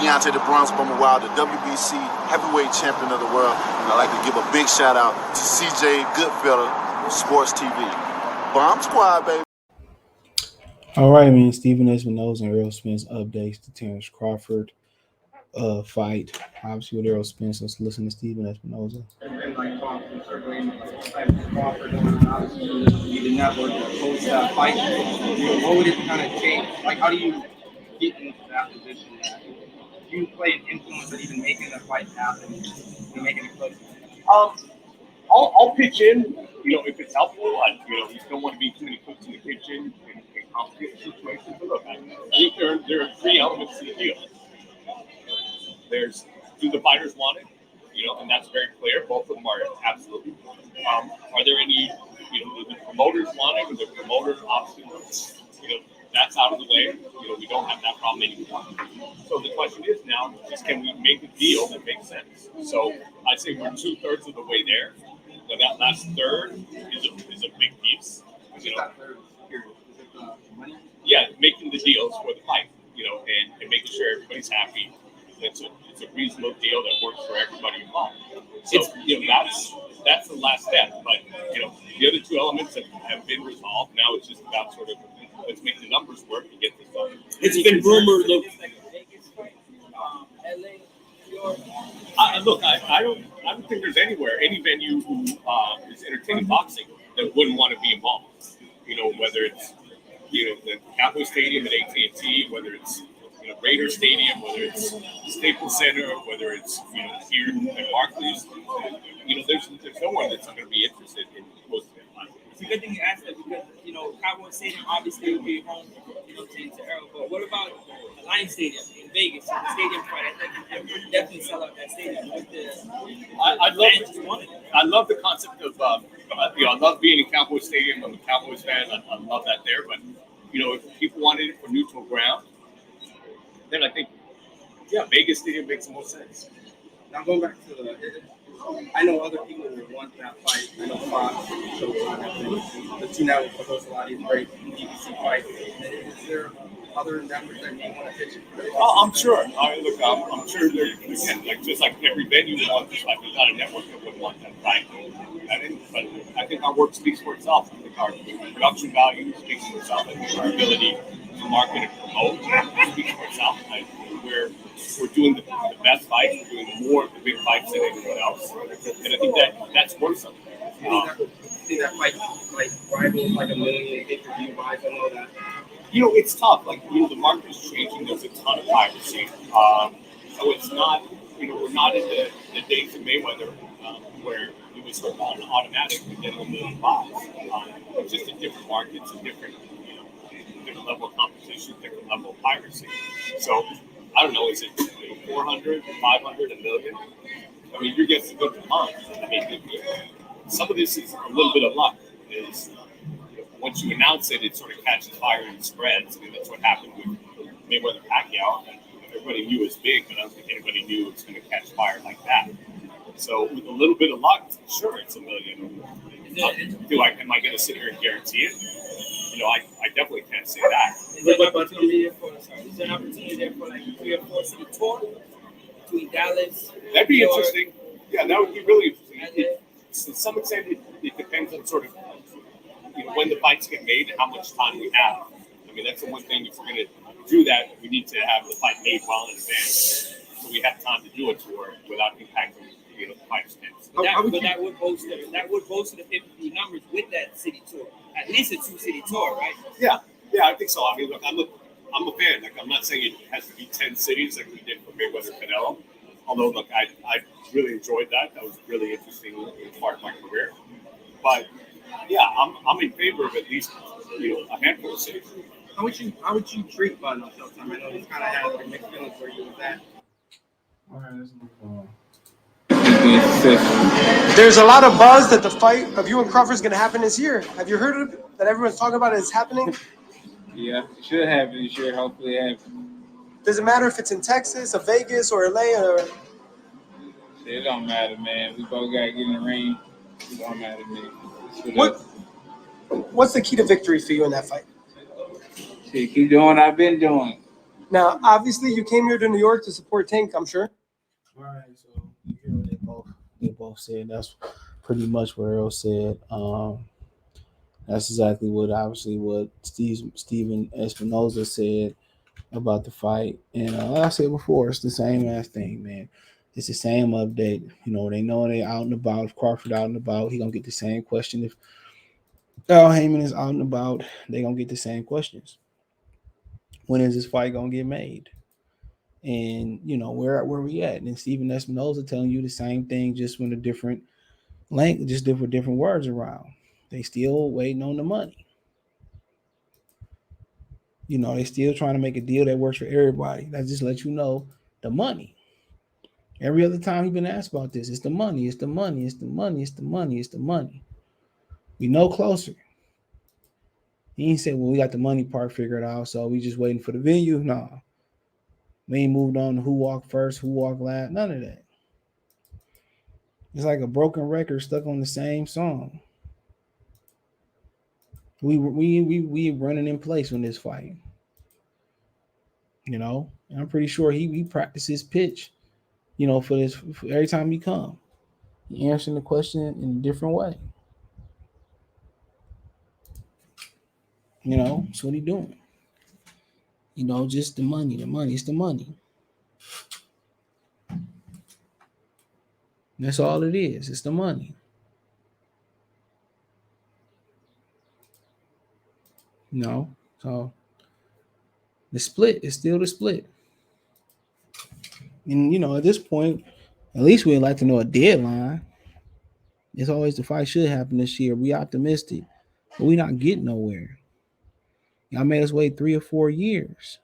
Deontay the Bronx Bummer Wild, the WBC heavyweight champion of the world. And I'd like to give a big shout out to CJ Goodfellow, Sports TV. Bomb Squad, baby. All right, man. Stephen Espinoza and Errol Spence updates the Terence Crawford fight. Obviously, with Errol Spence, let's listen to Stephen Espinoza. And like Crawford, circling Crawford, obviously you did not work post that fight. What would it kind of change? Like, how do you get into that position? Do you play an influence in even making the fight happen and making it close? I'll pitch in, if it's helpful. You don't want to be too many cooks in the kitchen in complicated situations. But look, I think there are three elements to the deal. There's, do the fighters want it? And that's very clear. Both of them are absolutely. Are there any, the promoters want it, or the promoter option? That's out of the way. We don't have that problem anymore. So the question is now, can we make a deal that makes sense? So I'd say we're 2/3 of the way there. So that last third is a big piece. Yeah, making the deals for the fight, and making sure everybody's happy. It's a reasonable deal that works for everybody involved. So that's the last step. But the other two elements have been resolved. Now it's just about sort of let's make the numbers work and get this done. It's been rumored. Look, I don't think there's any venue who is entertaining boxing that wouldn't want to be involved. Whether it's the Cowboy Stadium at AT&T, whether it's Raider Stadium, whether it's Staples Center, whether it's here at Barclays, there's no one that's not going to be interested in hosting that fight. It's a good thing you asked that because Cowboy Stadium obviously will be home to Errol. But what about Lions Stadium in Vegas? The stadium fight, I think you definitely sell out that stadium. I love the concept of I love being in Cowboy Stadium. I'm a Cowboys fan. I love that there. But if people wanted it for neutral ground, then I think, Vegas Stadium makes the most sense. Now going back to I know other people would want that fight. I know Fox, the two networks will host a lot of these great BBC fights. Is there other networks that you want to pitch it for? I'm sure. I'm sure there, again, just like every venue would want this fight, there's not a network that would want that fight. But I think our work speaks for itself. I think our production value speaks for itself. I think our ability to market and promote speaks for itself. We're doing the best fights. We're doing more of the big fights than anyone else, and I think that's worth something. See that fight rivals like a million pay-per-view buys. I know that. It's tough. The market is changing. There's a ton of piracy. So it's not. We're not in the days of Mayweather where it was sort of on automatic to get a million buys. It's just a different market. It's a different level of competition, different level of piracy. So. I don't know, is it 400, 500, a million? I mean, you're getting a good amount. I mean, some of this is a little bit of luck. Once you announce it, it sort of catches fire and spreads. I mean, that's what happened with Mayweather Pacquiao. Everybody knew it was big, but I don't think anybody knew it was going to catch fire like that. So with a little bit of luck, sure, it's a million. Am I going to sit here and guarantee it? I definitely can't say that. Is there an opportunity there for like a 3 or 4 city tour between Dallas? That'd be interesting. Yeah, that would be really interesting. To some extent, it depends on sort of when the fights get made and how much time we have. I mean, that's the one thing. If we're going to do that, we need to have the fight made well in advance, so we have time to do a tour without impacting the fight expense. That would bolster the pay-per-view numbers with that city tour. At least a 2-city tour, right? Yeah, I think so. I mean, look, I'm a fan. I'm not saying it has to be 10 cities like we did for Mayweather Canelo. Although, look, I really enjoyed that. That was really interesting part of my career. But yeah, I'm in favor of at least a handful of cities. How would you treat Bud on Showtime? I know he's kind of had like mixed feelings where you was at. All right, let's move on. There's a lot of buzz that the fight of you and Crawford is going to happen this year. Have you heard of it? That everyone's talking about it is happening? Yeah, it should happen this year. Hopefully it happens. Does it matter if it's in Texas or Vegas or LA or? It don't matter, man. We both got to get in the ring. It don't matter, man. What's the key to victory for you in that fight? See, keep doing what I've been doing. Now, obviously, you came here to New York to support Tank, I'm sure. All right, so you hear what they both said. That's pretty much what Errol said. That's exactly what Steven Espinoza said about the fight. And like I said before, it's the same ass thing, man. It's the same update. You know, they know they out and about. If Crawford out and about, he gonna get the same question. If Al Heyman is out and about, they gonna get the same questions. When is this fight gonna get made? And you know where we at? And Steven Espinoza telling you the same thing, just with a different length, just different words around. They still waiting on the money. You know, they still trying to make a deal that works for everybody. That just lets you know the money. Every other time he's been asked about this, it's the money, it's the money, it's the money, it's the money, it's the money. We know closer. He ain't said, well, we got the money part figured out, so we just waiting for the venue. Nah. We ain't moved on to who walked first, who walked last, none of that. It's like a broken record stuck on the same song. We running in place in this fight. You know, and I'm pretty sure he practices pitch, you know, for every time he come. He answering the question in a different way. You know, that's what he doing. You know, just the money, it's the money. That's all it is. It's the money. You know, so the split is still the split. And, you know, at this point, at least we'd like to know a deadline. It's always the fight should happen this year. We optimistic, but we not getting nowhere. Y'all made us wait 3 or 4 years.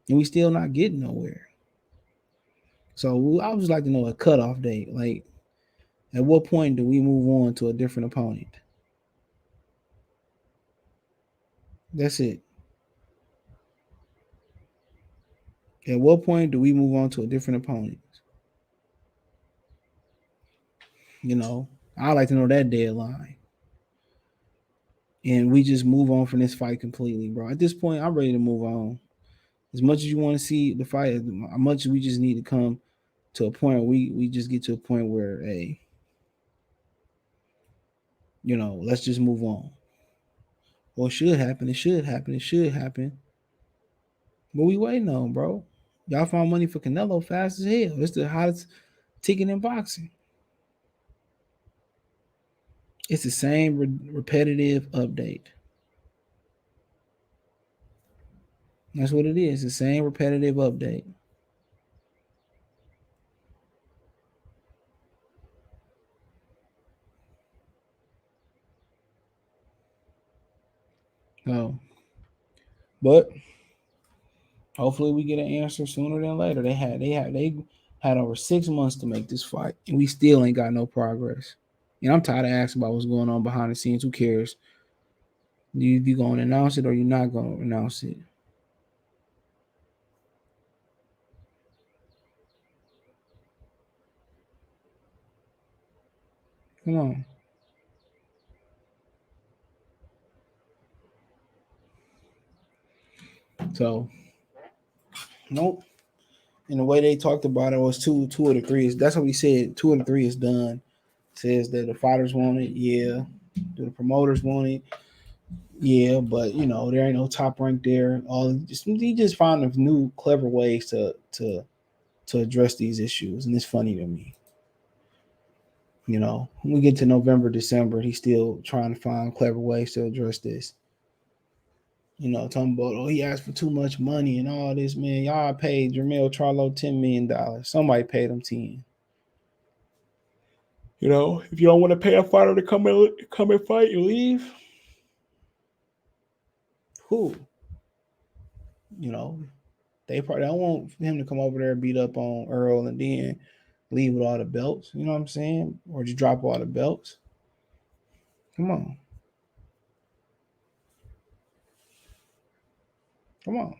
And we still not getting nowhere. So I would just like to know a cutoff date. Like, at what point do we move on to a different opponent? That's it. At what point do we move on to a different opponent? You know, I like to know that deadline. And we just move on from this fight completely, bro. At this point, I'm ready to move on. As much as you want to see the fight, as much as we just need to come to a point where we just get to a point where, hey, you know, let's just move on. Well, it should happen. It should happen. It should happen. But we waiting on, bro. Y'all found money for Canelo fast as hell. It's the hottest ticket in boxing. It's the same repetitive update. That's what it is. The same repetitive update. So, but hopefully we get an answer sooner than later. They had over 6 months to make this fight, and we still ain't got no progress. And I'm tired of asking about what's going on behind the scenes. Who cares? You going to announce it or you not going to announce it? Come on. So, nope. And the way they talked about it was two of the three. That's what we said. 2 of the 3 is done. Says that the fighters want it, yeah. Do the promoters want it? Yeah, but you know, there ain't no top rank there. He just found new clever ways to address these issues, and it's funny to me. You know, when we get to November, December, he's still trying to find clever ways to address this. You know, talking about, oh, he asked for too much money and all this, man. Y'all paid Jermell Charlo $10 million. Somebody paid him 10. You know, if you don't want to pay a fighter to come and fight, you leave. Who? You know, they probably don't want him to come over there and beat up on Errol and then leave with all the belts. You know what I'm saying? Or just drop all the belts. Come on. Come on.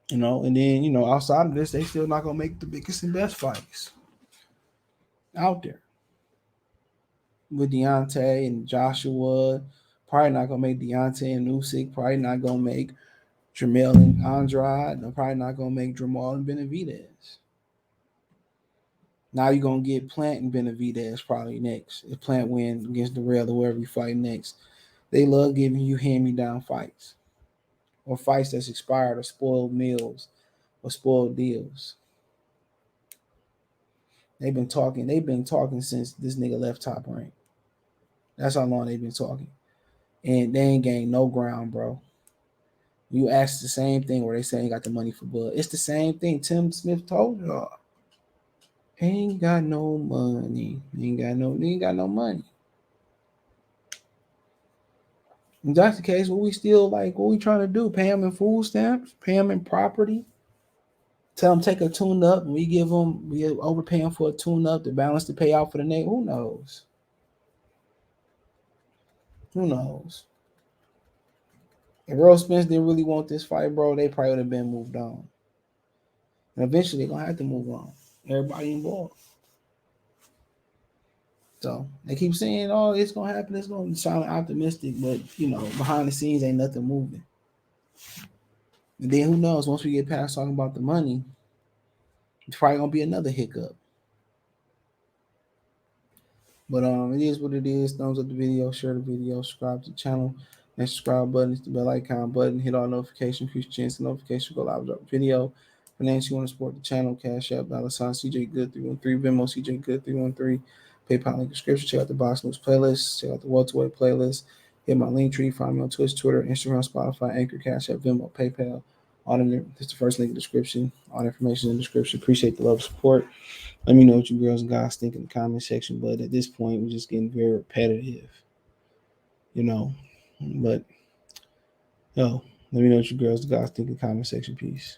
You know, and then, you know, outside of this, they still not going to make the biggest and best fights out there. With Deontay and Joshua, Probably not gonna make Deontay and Usyk. Probably not gonna make Jamel and Andrade. They're probably not gonna make Jamal and Benavidez. Now you're gonna get Plant and Benavidez probably next. If Plant wins against the Rail or wherever you fight next. They love giving you hand-me-down fights. Or fights that's expired or spoiled meals or spoiled deals. They've been talking since this nigga left Top Rank. That's how long they've been talking. And they ain't gained no ground, bro. You ask the same thing where they say ain't got the money for Bud. It's the same thing Tim Smith told y'all. Ain't got no money. Ain't got no money. If that's the case, what we trying to do? Pay them in food stamps, pay them in property, tell them take a tune up, and we overpay them for a tune up to balance the payout for the name. Who knows? Who knows? If Errol Spence didn't really want this fight, bro, they probably would have been moved on. And eventually they're gonna have to move on. Everybody involved. So they keep saying, "Oh, it's gonna happen. It's gonna sound optimistic," but behind the scenes ain't nothing moving. And then who knows? Once we get past talking about the money, it's probably gonna be another hiccup. But it is what it is. Thumbs up the video, share the video, subscribe to the channel, and subscribe button. It's the bell icon button. Hit all notifications. Push chance the notification. Go live, drop a video. Finance, you want to support the channel? Cash App, $ CJ Good 313, Venmo CJ Good 313, PayPal link description. Check out the Box News playlist. Check out the welterweight playlist. Hit my link tree. Find me on Twitch, Twitter, Instagram, Spotify, Anchor, Cash App, Venmo, PayPal. It's the first link in the description. All the information in the description. Appreciate the love, support. Let me know what you girls and guys think in the comment section. But at this point, we're just getting very repetitive, But let me know what you girls and guys think in the comment section. Peace.